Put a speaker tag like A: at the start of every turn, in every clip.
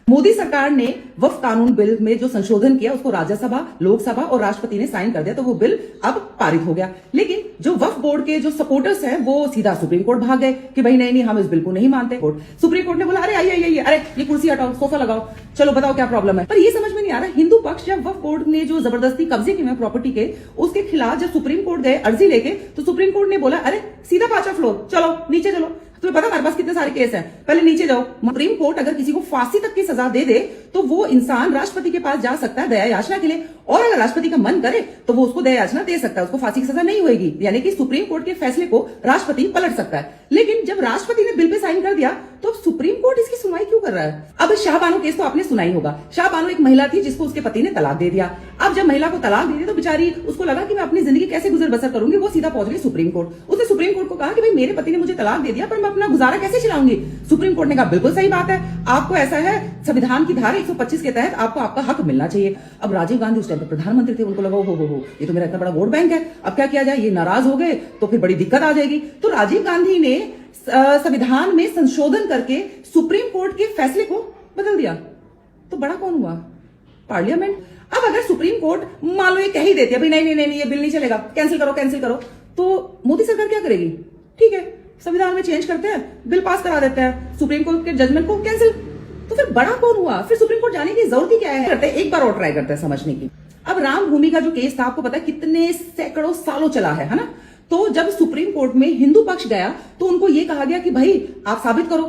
A: मोदी सरकार ने वक्फ कानून बिल में जो संशोधन किया उसको राज्यसभा, लोकसभा और राष्ट्रपति ने साइन कर दिया, तो वो बिल अब पारित हो गया। लेकिन जो वक्फ बोर्ड के जो सपोर्टर्स हैं वो सीधा सुप्रीम कोर्ट भाग गए कि भाई नहीं हम इस बिल को नहीं मानते। सुप्रीम कोर्ट ने बोला अरे आइए अरे ये कुर्सी हटाओ, सोफा लगाओ, चलो बताओ क्या प्रॉब्लम है। पर ये समझ में नहीं आ रहा, हिंदू पक्ष जब वक्फ बोर्ड ने जो जबरदस्ती कब्जे किए हैं प्रॉपर्टी के, उसके खिलाफ जब सुप्रीम कोर्ट गए अर्जी लेके, तो सुप्रीम कोर्ट ने बोला अरे सीधा 5वां फ्लोर, चलो नीचे चलो। तुम्हें पता हमारे पास कितने सारे केस हैं, पहले नीचे जाओ। सुप्रीम कोर्ट अगर किसी को फांसी तक की सजा दे दे तो वो इंसान राष्ट्रपति के पास जा सकता है दया याचना के लिए, और अगर राष्ट्रपति का मन करे तो वो उसको दया याचना दे सकता है, उसको फांसी की सजा नहीं होगी। यानी कि सुप्रीम कोर्ट के फैसले को राष्ट्रपति पलट सकता है। लेकिन जब राष्ट्रपति ने बिल पे साइन कर दिया तो सुप्रीम कोर्ट इसकी सुनवाई क्यों कर रहा है? अब शाहबानो केस तो आपने सुना ही होगा। शाहबानो एक महिला थी जिसको उसके पति ने तलाक दे दिया। अब जब महिला को तलाक दे दी तो बेचारी उसको लगा कि मैं अपनी जिंदगी कैसे गुजर बसर करूंगी, वो सीधा पहुंच गई सुप्रीम कोर्ट। उसने सुप्रीम कोर्ट को कहा कि भाई मेरे पति ने मुझे तलाक दे दिया पर मैं अपना गुजारा कैसे चलाऊंगी। सुप्रीम कोर्ट ने कहा बिल्कुल सही बात है, आपको ऐसा है संविधान की धारा 125 के तहत आपको आपका हक मिलना चाहिए। अब राजीव गांधी उस टाइम पर प्रधानमंत्री थे, उनको लगा हो ये तो मेरा इतना बड़ा वोट बैंक है, अब क्या किया जाए, ये नाराज हो गए तो फिर बड़ी दिक्कत आ जाएगी। तो राजीव गांधी ने संविधान में संशोधन करके सुप्रीम कोर्ट के फैसले को बदल दिया। तो बड़ा कौन हुआ? पार्लियामेंट। अब अगर सुप्रीम कोर्ट मान लो ये कह ही देती है भाई नहीं ये बिल नहीं चलेगा, कैंसिल करो, तो मोदी सरकार क्या करेगी? ठीक है, संविधान में चेंज करते हैं, बिल पास करा देते हैं, सुप्रीम कोर्ट के जजमेंट को कैंसिल। तो फिर बड़ा कौन हुआ? फिर सुप्रीम कोर्ट जाने की जरूरत ही क्या है? करते एक बार और ट्राई करते हैं समझने की। अब राम भूमि का जो केस था आपको पता है कितने सैकड़ों सालों चला है ना? तो जब सुप्रीम कोर्ट में हिंदू पक्ष गया तो उनको यह कहा गया कि भाई आप साबित करो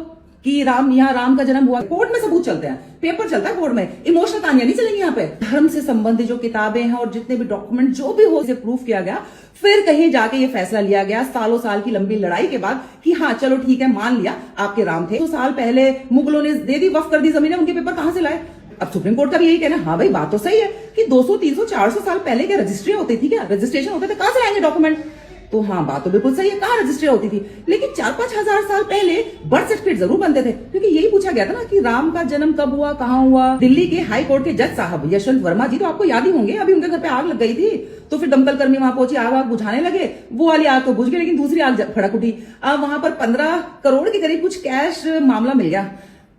A: कि यहाँ राम का जन्म हुआ। कोर्ट में सबूत चलते हैं, पेपर चलता है कोर्ट में, इमोशनल कहानियां नहीं चलेंगी यहाँ पे। धर्म से संबंधित जो किताबें हैं और जितने भी डॉक्यूमेंट जो भी हो, प्रूफ किया गया, फिर कहीं जाके ये फैसला लिया गया सालों साल की लंबी लड़ाई के बाद कि हाँ चलो ठीक है, मान लिया आपके राम थे। 2 साल पहले मुगलों ने दे दी, वक्फ कर दी जमीनें, उनके पेपर कहां से लाए? अब सुप्रीम कोर्ट का भी यही कहना, हाँ भाई बात तो सही है कि 200, 300, 400 साल पहले क्या रजिस्ट्री होती थी, क्या रजिस्ट्रेशन होते थे, कहां से लाएंगे डॉक्यूमेंट? तो हाँ बात तो बिल्कुल सही है, कहां रजिस्ट्री होती थी। लेकिन 4-5 हजार साल पहले बर्थ सर्टिफिकेट जरूर बनते थे, क्योंकि यही पूछा गया था ना कि राम का जन्म कब हुआ, कहां हुआ। दिल्ली के हाई कोर्ट के जज साहब यशवंत वर्मा जी, तो आपको याद ही होंगे, अभी उनके घर पे आग लग गई थी तो फिर दमकल कर्मी वहां पहुंची, आग बुझाने लगे। वो वाली आग तो बुझ गई लेकिन दूसरी आग फड़क उठी। अब वहां पर 15 करोड़ के करीब कुछ कैश मामला मिल गया।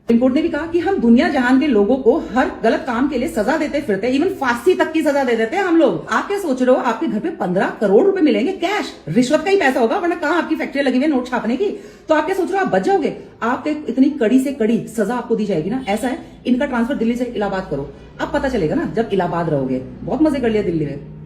A: सुप्रीम कोर्ट ने भी कहा कि हम दुनिया जहान के लोगों को हर गलत काम के लिए सजा देते फिरते, इवन फांसी तक की सजा दे देते हैं हम लोग। आप क्या सोच रहे हो आपके घर पे 15 करोड़ रुपए मिलेंगे कैश? रिश्वत का ही पैसा होगा, वरना कहां आपकी फैक्ट्री लगी हुई है नोट छापने की। तो आप क्या सोच रहे हो आप बच जाओगे? आपके इतनी कड़ी से कड़ी सजा आपको दी जाएगी ना। ऐसा है, इनका ट्रांसफर दिल्ली से इलाहाबाद करो, अब पता चलेगा ना जब इलाहाबाद रहोगे। बहुत मजे कर लिया दिल्ली में।